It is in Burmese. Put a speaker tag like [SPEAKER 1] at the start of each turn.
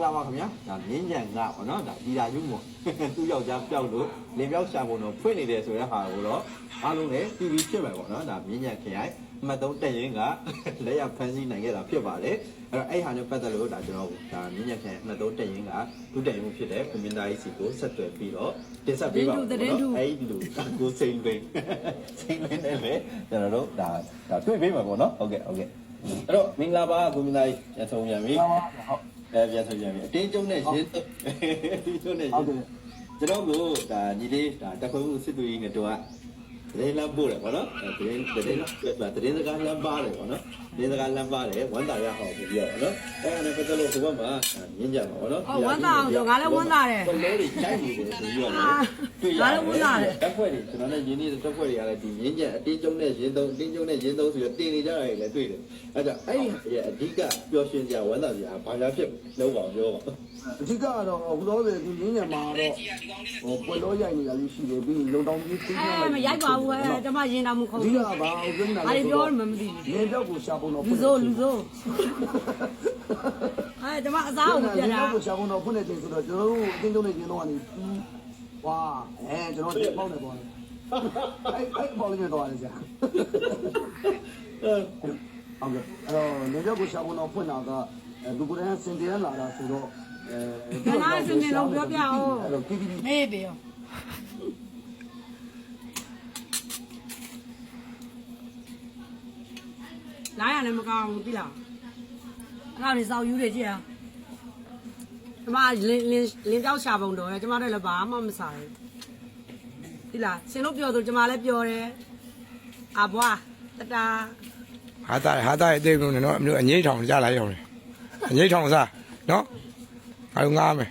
[SPEAKER 1] လာပါခင်ဗျာဒါမြင်းကြံကပေါ့နော်ဒါဒီလာယူမို့သူ့ယောက်ျားပျောက်လို့လင်ပြောက်ရှာပုံတော့ဖွင့်နေတယ်ဆိုတဲ့ဟာကိုတော့အားလုံးလည်း TV ဖြစ်မယ်ပေါ့နော်ဒါမြင်းကြံခရိုင်အမှတ်3တက်ရင်ကလက်ရဖန်စီနိုင်ခဲ့တာဖြစ်ပါတယ်အဲ့တော့အဲ့ဟာနဲ့ပတ်သက်လို့ဒါကျွန်တော်ဒါမြင်းကြံခရိုင်အမှတ်3တက်ရင်ကဒုတက်ရင်ဖြစ်တဲ့ကွန်မင်းသားကြီးစီကိုဆက်သွယ်ပြီးတော့တင်ဆက်ပေးပါဦးနော်အဲ့ဒီလူကိုစိန်ပင်နဲ့ပဲကျွန်တော်တို့ဒါတွေ့ပေးမှာပေါ့နော်ဟုတ်ကဲ့အဲ့တော့မင်္ဂလာပါကွန်မင်းသားကြီးပြန်ဆုံးပြန်ပြီဟုတ်ပြန်ဆုံးပြန်ပြီအတင်းကျုံနဲ့ရင်းဒီကျုံနဲ့ကျွန်တော်ကိုဒါညီလေးဒါတခွေမှုစစ်သူကြီးနဲ့တော့သတင်းလမ်းပို့တယ်ပေါ့နော်သတင်းစကားလမ်းပါတယ်ပေါ့နော်သတင်းစကားလမ်းပါတယ်ဝမ်းသာရအောင်ပြီးတော့နော်အဲ့ဒါနဲ့ပတ်သက်လို့ဒီဘက်မှာညင်းကြပါပေါ့နော်
[SPEAKER 2] ဝမ်းသာအောင်ဆိုငါလည်းဝမ်းသာတယ်
[SPEAKER 1] ဘလို့တွေကြိုက်နေတယ်ဆိုပြီးတော့တွေ့ရတယ်ဝမ်းသာတယ်တက်ဖွဲ့တွေကျွန်တော်လည်းရင်းနေတဲ့တက်ဖွဲ့တွေကလည်းဒီရင်းကြအတင်းကျုံနဲ့ရင်းသုံးအတင်းကျုံနဲ့ရင်းသုံးဆိုတော့တင်နေကြတယ်လည်းတွေ့တယ်အဲ့ဒါအဲ့ဒီအဓိကပျော်ရွှင်စရာဝမ်းသာစရာဘာသာဖြစ်လုံးပါပြောပါ
[SPEAKER 3] အဓိကတော့ဘုရားတွေဒီရင်းညမှာတော့ပွဲလို့ရိုက်နေတာလေးရှိတယ်ပြီးလုံတောင်ကြီးသိနေ
[SPEAKER 2] မရိုက်ပါဘူးဟဲ့ကျွန်မရင်တော်မခုံ
[SPEAKER 3] ဘူးဒီကဘာပြောနေတာ
[SPEAKER 2] လဲပြောမှမသိ
[SPEAKER 3] ဘူးရင်းတော့ကိုရှာပုံတော့
[SPEAKER 2] လူစိုးကျွန်မအစားကိုပြတာ
[SPEAKER 3] ရင်းတော့ကိုရှာပုံတော့ဖွင့်နေတယ်ဆိုတော့ကျွန်တော်တို့အတင်းကျုံနဲ့ရင်းတော့ကနေဝါကျွန်တော်တို့ပေါက်နေပေါ့အဲ့ပေါက်နေတော့ရတယ်ကြာဟုတ်ကဲ့အဲ့တော့နေတော့ကိုရှာပုံတော့ဖွင့်တာကလူကိုယ်တိုင်စင်တရားလာတာဆိုတော့
[SPEAKER 2] ခဏစနေလုံးပြောပြအောင်မေးပြောလာရလည်းမကောင်းဘူးသိလားအဲ့ဒါတွေစောက်ယူတွေကြည့်အောင်ကျမလင်းကြောက်ရှာပုံတော်တယ်ကျမတို့လည်းဘာမှမစားဘူးသိလားရှင်တို့ပြောဆိုကျမလည်းပြောတယ်အဘွားတတာ
[SPEAKER 4] ဟာတာရဲ့အသေးကုန်နော်အမျိုးအငိမ့်ထောင်ကြလာရောက်တယ်အငိမ့်ထောင်စားနော်ငါတို့ငားမယ်